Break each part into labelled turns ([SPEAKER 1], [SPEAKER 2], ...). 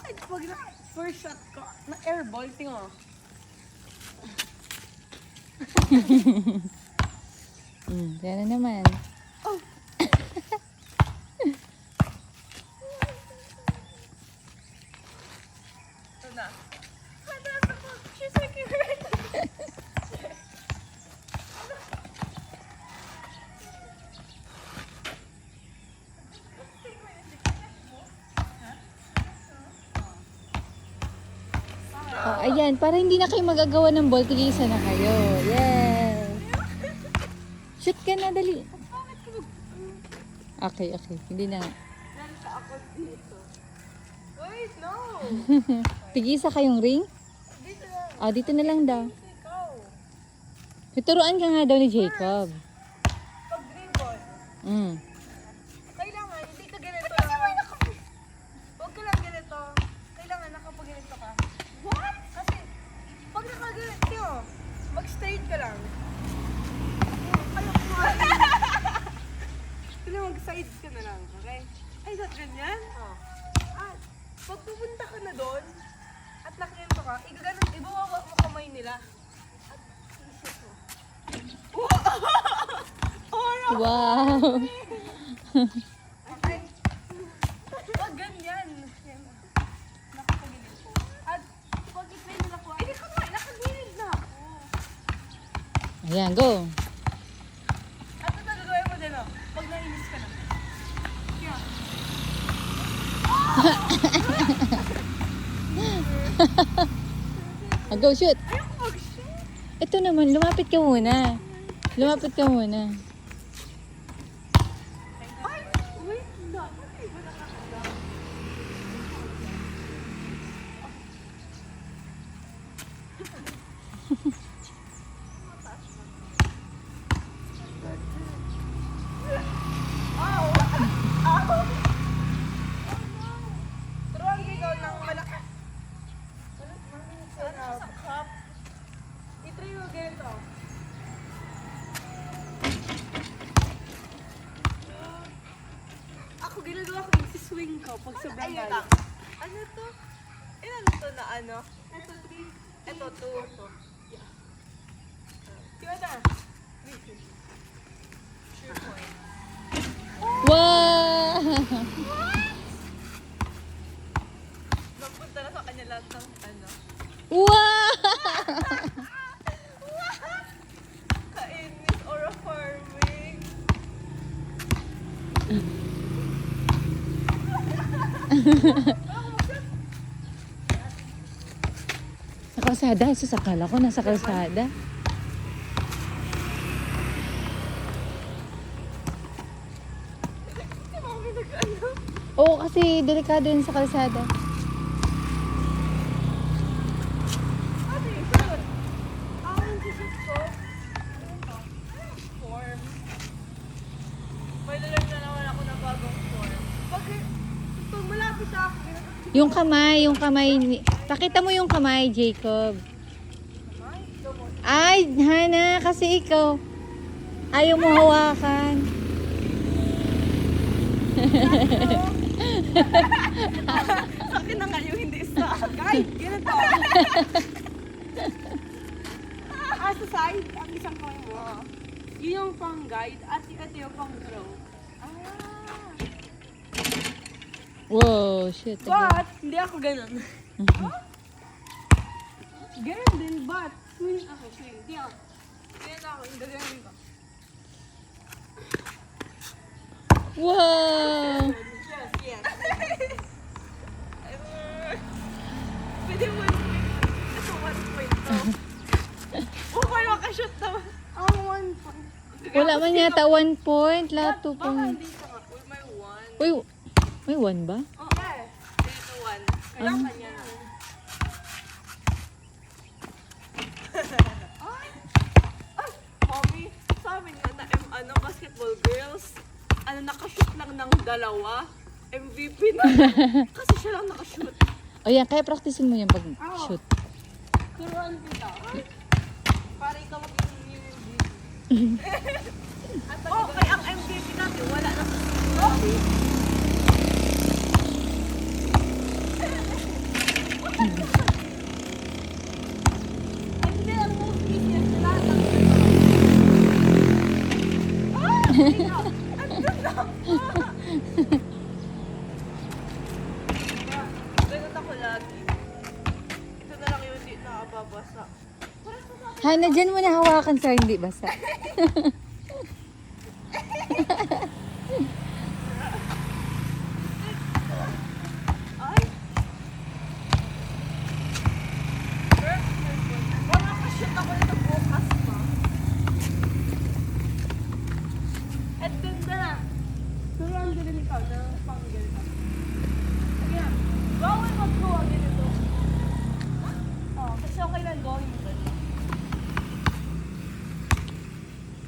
[SPEAKER 1] Ay, pag na first shot ko, na airball, tingnan mo.
[SPEAKER 2] Yan na naman.
[SPEAKER 1] Oh. Ito na. Madalas ako. She's making right.
[SPEAKER 2] Oh, ayan, para hindi na kayo magagawa ng ball, tigisa na kayo. Yes! Shoot ka na, dali. Okay. Hindi na.
[SPEAKER 1] Nalita ako dito. Wait, no.
[SPEAKER 2] Tigisa kayong ring?
[SPEAKER 1] Dito na.
[SPEAKER 2] Oh, dito na lang daw.
[SPEAKER 1] Ikaw.
[SPEAKER 2] Tuturuan ka nga daw ni Jacob.
[SPEAKER 1] Pag dribble, kailangan hindi ka ganito lang. Huwag ka lang ganito. Kailangan nakapaganito ka. What? Kasi, pag nakaganito, mag-straight ka lang. Ayaw ko nga. Kailangan mag-side ka na lang, okay? Ay, not ganyan? Oo. At, pag pupunta ka na doon, at nakaganito ka, ibawawa mo kamay nila. At, isip mo. Oh, no!
[SPEAKER 2] Wow!
[SPEAKER 1] Okay. Pag ganyan. Nakapagilid po. At pag i-play nila po, hindi ka naman, nakagilid na ako.
[SPEAKER 2] Ayan, go!
[SPEAKER 1] At ito gagawin mo din, oh. Pag nainis ka na. Kaya.
[SPEAKER 2] Go, shoot!
[SPEAKER 1] Ayoko mag-shoot.
[SPEAKER 2] Ito naman, lumapit ka muna. Lumapit ka muna.
[SPEAKER 1] Ay, wait na. Ay, wala ka na. Turuan ka ikaw ng malaki. Sa cup. I-try mo ganito. Ako ginagawa ko yung swing ko pag sobrang galit. Ano to? Ilan to na ano? Ito 3. Ito 2. Yeah. Diba na? Sure point.
[SPEAKER 2] Wow!
[SPEAKER 1] Napunta na sa kanya lahat ng ano.
[SPEAKER 2] Wow!
[SPEAKER 1] Kainis or a farming.
[SPEAKER 2] Sa kalsada, susakala ko nasa kalsada.
[SPEAKER 1] Si mami nag-ano?
[SPEAKER 2] Oo, kasi delikado yun sa kalsada.
[SPEAKER 1] Ate, shoot. Ang shoot ko. Form. May learn na naman ako ng bagong form. Pag malapit na ako,
[SPEAKER 2] Yung kamay. Pakita mo yung kamay, Jacob. Ay, Hana, kasi ikaw. Ayaw mo hawakan.
[SPEAKER 1] sa akin na nga yung hindi sa guide. Ganito. Sa side, ang isang kamay mo. Yun yung pang guide at ito yung pang throw.
[SPEAKER 2] Wow, shit.
[SPEAKER 1] But, hindi ako ganun. Ganun din, but swing ako, swing. Hindi ako. Ganun ako, yung gagawin ko.
[SPEAKER 2] Wow!
[SPEAKER 1] Yes. Pwede mo swing. Ito, 1 point to. Paano makashoot naman? Ang 1 point.
[SPEAKER 2] Wala man yata 1 point. Lahat 2
[SPEAKER 1] Baka
[SPEAKER 2] point.
[SPEAKER 1] hindi ka nga. May 1.
[SPEAKER 2] Uy, may 1 ba?
[SPEAKER 1] Oh, yes. Dito 1. Kailangan niya na. Ay! Mommy, sa amin nga na basketball girls, nakashoot lang ng 2. MVP na. Kasi siya lang nakashoot.
[SPEAKER 2] O yan, kaya practicein mo yan pag shoot.
[SPEAKER 1] Turuan kita. Para ikaw maging MVP. Kaya ang MVP natin, wala na sa trophy. Ay, hindi, ang most easiest na lahat ng ganun ako lagi. Ito na lang yung hindi nakababasa.
[SPEAKER 2] Hana, dyan mo na hawakan sa hindi basa.
[SPEAKER 1] Ay! Wala ka shoot ako nito bukas pa. At ganda na. Pero ang galing ikaw na panggal ka. Ayan. Bawal magkuha ganito. Oh, kasi okay lang gawin mo ganito.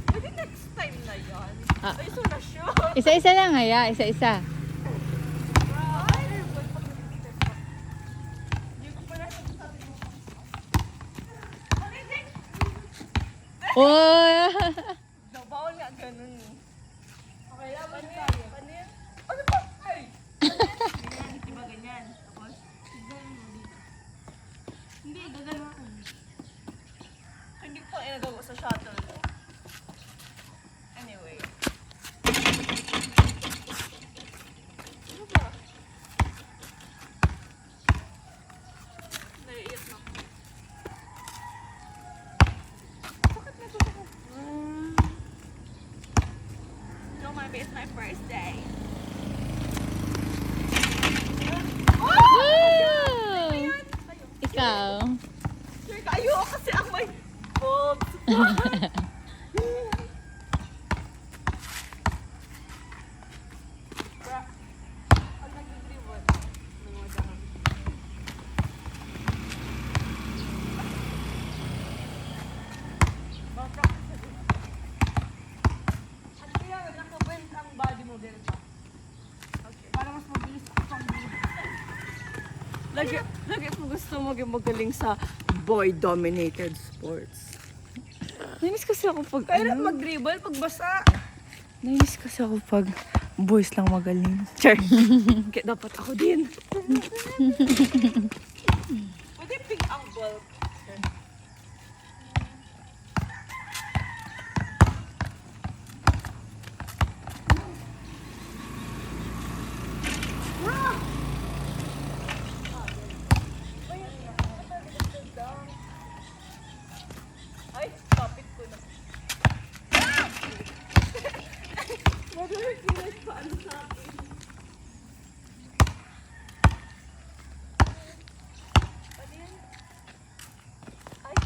[SPEAKER 1] Pwede next time na yan.
[SPEAKER 2] Ah.
[SPEAKER 1] Ay, so na shoot.
[SPEAKER 2] Isa-isa lang haya, isa-isa. Oh!
[SPEAKER 1] Bawal nga ganun eh. Okay, laban tayo. Ano yan? Ano ba? Ay! Ganyan, diba ganyan? Tapos, ganyan mo dito. Hindi, gagano'n. Hindi ko inagawa sa shuttle. Anyway. Ano ba? Naiiyak na ako. Bakit nito ako? No, maybe it's my first day.
[SPEAKER 2] Wow! Ikaw.
[SPEAKER 1] Sure kayo kasi ang may boobs. Bra, pag nag-dribble, nangudahan. Mag-practice na din. At kaya nakabend ang body mo ganito. Okay. Para mas mabilis ang pang-build. Lagi po gusto maging magaling sa boy-dominated sports. Nainis kasi ako pag kaya mag-dribble pag basa. Nainis kasi ako pag boys lang magaling. Char. Kaya dapat ako din. Pwede pink ang ball. Ay, kapit ko na. Madalas paano sa akin? Ano yan? Ay.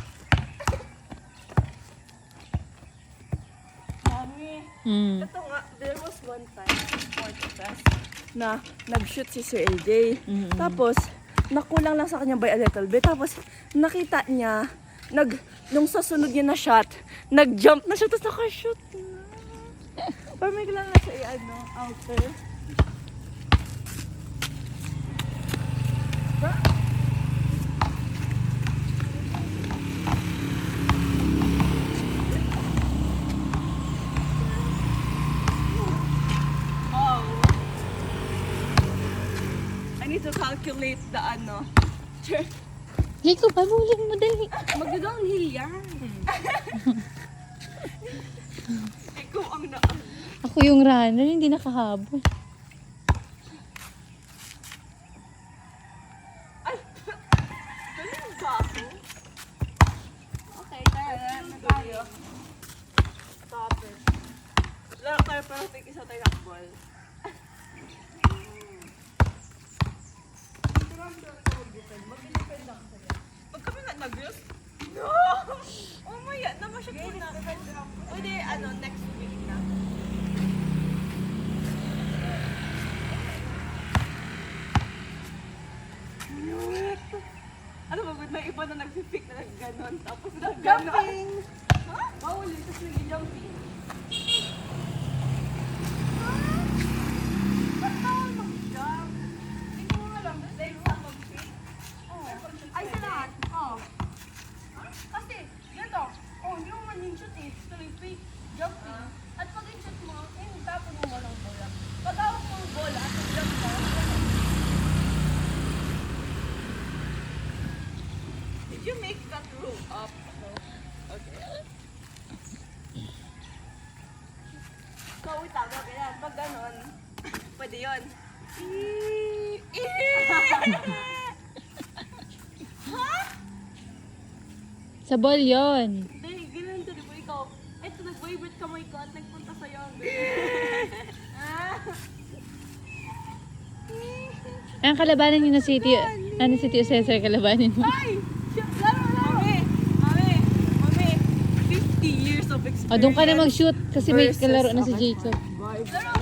[SPEAKER 1] Dami. Ito nga, there was one time, sports fest, na nag-shoot si Sir AJ. Tapos, nakulang lang sa kanya by a little bit. Tapos, nakita niya, nung sa sunod niya na shot, nag-jump na siya, tapos naka-shoot na. Parang may kailangan siya i-ano, outer. Ba? Oh. I need to calculate the ano.
[SPEAKER 2] Liko, pabulin mo dali.
[SPEAKER 1] Mag-downhill yan. Ikaw ang naan.
[SPEAKER 2] Ako yung runner, hindi nakahabol.
[SPEAKER 1] Ay! Galing ba ako? Okay, tara na tayo. Stop it. Laro tayo pero take isa tayo nakball. Pag kami nga nag-views? No! Oh my God, naman siya po na. Pwede, ano, next week na. Ano ba, may iba na nag-pick na nag-ganon, tapos nag-ganon. Jumping! Ha? Bawal yun, tapos nag-jumping. Ba't bawal mag-jump? Hindi ko nga alam, dahil sa mag-pick. Ay, sa lahat? Oo. Kasi, ganito, hindi mo man yung shoot eh, tuloy pick, jumping. At pag yung shoot mo, tapon mo lang bola. Pag hawak mo yung bola at yung jump mo, Pwede yun.
[SPEAKER 2] Sa ball yun.
[SPEAKER 1] Hindi, ganun to, di ba ikaw? Eto, nag-vibrate kamay ko at nagpunta sa'yo ang
[SPEAKER 2] Ang kalabanan niyo na City, ano si Tio Cesar kalabanin mo?
[SPEAKER 1] Ay! Laro! Mami! 50 years of experience.
[SPEAKER 2] O, doon ka na mag-shoot kasi may
[SPEAKER 1] Versus
[SPEAKER 2] kalaro na si
[SPEAKER 1] okay.
[SPEAKER 2] Jacob.
[SPEAKER 1] Laro!